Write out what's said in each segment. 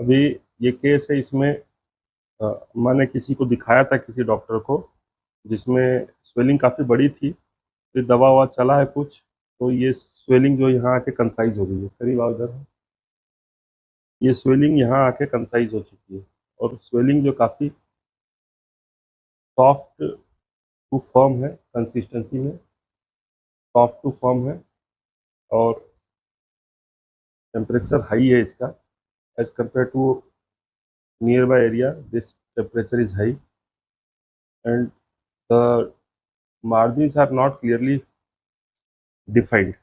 अभी ये केस है, इसमें मैंने किसी को दिखाया था, किसी डॉक्टर को, जिसमें स्वेलिंग काफ़ी बड़ी थी। फिर दवा ववा चला है कुछ, तो ये स्वेलिंग जो यहाँ आके कंसाइज हो गई है, करीब आओ इधर। ये स्वेलिंग यहाँ आके कंसाइज हो चुकी है, और स्वेलिंग जो काफ़ी सॉफ्ट टू फर्म है, कंसिस्टेंसी में सॉफ्ट टू फर्म है, और टेम्परेचर हाई है इसका as compare to nearby area. This temperature is high and the margins are not clearly defined,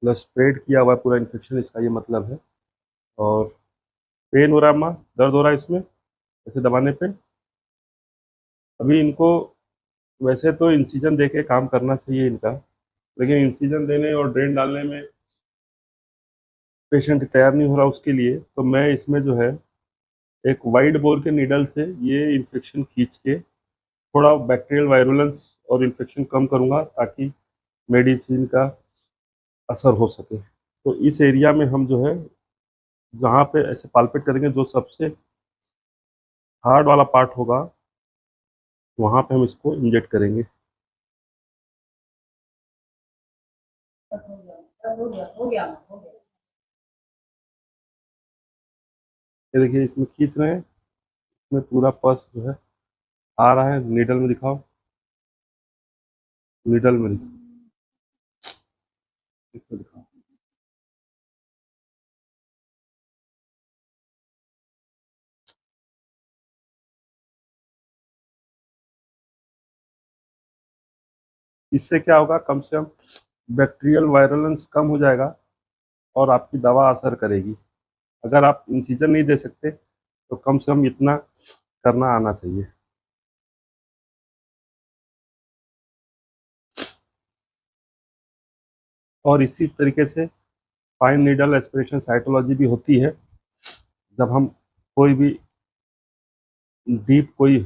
मतलब स्प्रेड किया हुआ है पूरा इन्फेक्शन, इसका ये मतलब है। और पेन हो रहा है अम्मा, दर्द हो रहा है इसमें ऐसे दबाने पे। अभी इनको वैसे तो इंसिजन दे के काम करना चाहिए इनका, लेकिन इंसिजन देने और ड्रेन डालने में पेशेंट तैयार नहीं हो रहा, उसके लिए तो मैं इसमें जो है एक वाइड बोर के नीडल से ये इन्फेक्शन खींच के थोड़ा बैक्टीरियल वायरुलेंस और इन्फेक्शन कम करूँगा, ताकि मेडिसिन का असर हो सके। तो इस एरिया में हम जो है, जहाँ पे ऐसे पाल्पेट करेंगे, जो सबसे हार्ड वाला पार्ट होगा, वहाँ पे हम इसको इंजेक्ट करेंगे। ये देखिए, इसमें खींच रहे हैं, इसमें पूरा पस जो है आ रहा है। नीडल में दिखाओ, नीडल में दिखाओ, इसमें दिखाओ। इससे क्या होगा, कम से कम बैक्टीरियल वायरुलेंस कम हो जाएगा और आपकी दवा असर करेगी। अगर आप इंसिजन नहीं दे सकते, तो कम से कम इतना करना आना चाहिए। और इसी तरीके से फाइन नीडल एस्पिरेशन साइटोलॉजी भी होती है। जब हम कोई भी डीप कोई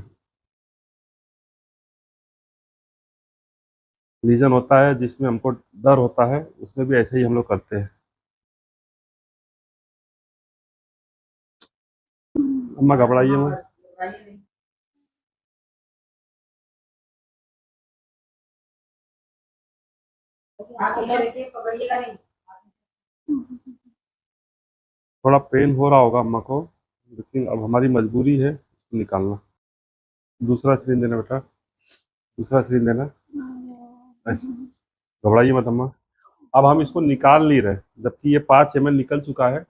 रीजन होता है जिसमें हमको डर होता है, उसमें भी ऐसे ही हम लोग करते हैं। अम्मा घबराइए मत। थोड़ा पेन हो रहा होगा अम्मा को, लेकिन अब हमारी मजबूरी है इसको निकालना। दूसरा सिरिंज देना बेटा, दूसरा सिरिंज देना। ऐसे घबराइए मत अम्मा। अब हम इसको निकाल नहीं रहे, जबकि ये 5 ml निकल चुका है।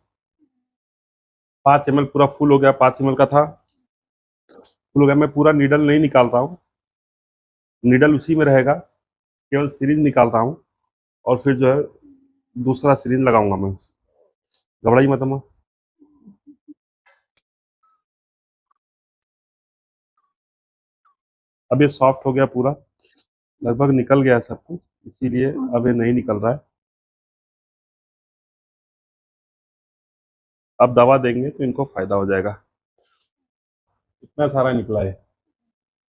5 ml पूरा फुल हो गया, 5 ml का था, फुल हो गया। मैं पूरा नीडल नहीं निकाल रहा हूँ, नीडल उसी में रहेगा, केवल सिरिंज निकाल रहा हूँ, और फिर जो है दूसरा सिरिंज लगाऊंगा मैं। घबराइए मत अम्मा। अब ये सॉफ्ट हो गया पूरा, लगभग निकल गया है सब कुछ, इसीलिए अब ये नहीं निकल रहा है। अब दवा देंगे तो इनको फायदा हो जाएगा। इतना सारा निकला है,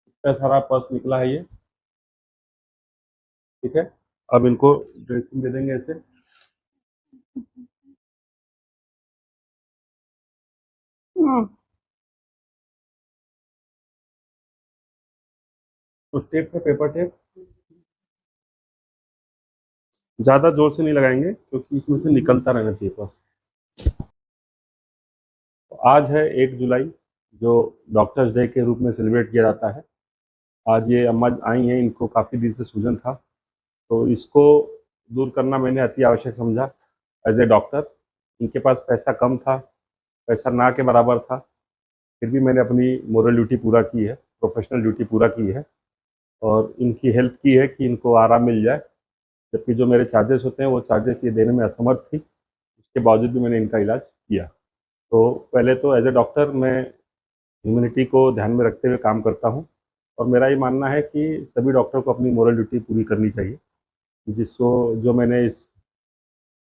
इतना सारा पस निकला है ये, ठीक है। अब इनको ड्रेसिंग दे देंगे ऐसे। तो टेप पे, पेपर टेप ज़्यादा जोर से नहीं लगाएंगे, क्योंकि इसमें से निकलता रहना चाहिए पस। तो आज है 1 जुलाई, जो डॉक्टर्स डे के रूप में सेलिब्रेट किया जाता है। आज ये अम्मा आई हैं, इनको काफ़ी दिन से सूजन था, तो इसको दूर करना मैंने अति आवश्यक समझा एज ए डॉक्टर। इनके पास पैसा कम था, पैसा ना के बराबर था, फिर भी मैंने अपनी मोरल ड्यूटी पूरा की है, प्रोफेशनल ड्यूटी पूरा की है, और इनकी हेल्प की है कि इनको आराम मिल जाए। जबकि जो मेरे चार्जेस होते हैं, वो चार्जेस ये देने में असमर्थ थी, उसके बावजूद भी मैंने इनका इलाज किया। तो पहले तो एज ए डॉक्टर मैं ह्यूमैनिटी को ध्यान में रखते हुए काम करता हूँ, और मेरा ये मानना है कि सभी डॉक्टर को अपनी मोरल ड्यूटी पूरी करनी चाहिए, जिसको जो मैंने इस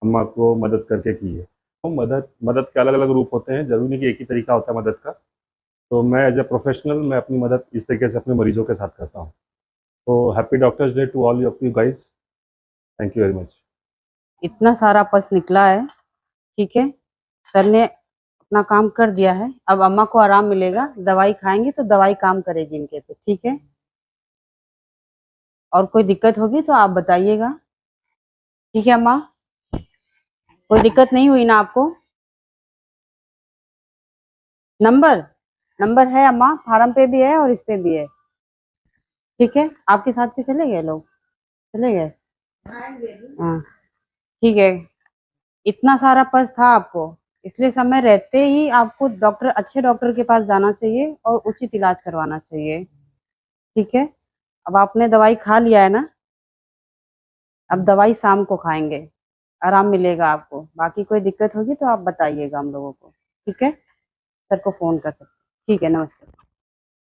अम्मा को मदद करके की है। तो मदद मदद के अलग अलग रूप होते हैं, ज़रूरी नहीं कि एक ही तरीका होता है मदद का। तो मैं एज ए प्रोफेशनल मैं अपनी मदद इस तरीके से अपने मरीजों के साथ करता हूँ। तो happy doctors day to all of you guys. Thank you very much. इतना सारा पस निकला है, ठीक है। सर ने अपना काम कर दिया है, अब अम्मा को आराम मिलेगा, दवाई खाएंगे तो दवाई काम करेगी इनके पे, ठीक है। और कोई दिक्कत होगी तो आप बताइएगा, ठीक है अम्मा। कोई दिक्कत नहीं हुई ना आपको? नंबर नंबर है अम्मा, फार्म पे भी है और इस पे भी है, ठीक है। आपके साथ के चले गए लोग, चले गए? हाँ, ठीक है। इतना सारा पस था आपको, इसलिए समय रहते ही आपको डॉक्टर, अच्छे डॉक्टर के पास जाना चाहिए और उचित इलाज करवाना चाहिए, ठीक है। अब आपने दवाई खा लिया है ना, अब दवाई शाम को खाएंगे, आराम मिलेगा आपको। बाकी कोई दिक्कत होगी तो आप बताइएगा हम लोगों को, ठीक है। सर को फोन कर सकते, ठीक है, नमस्ते।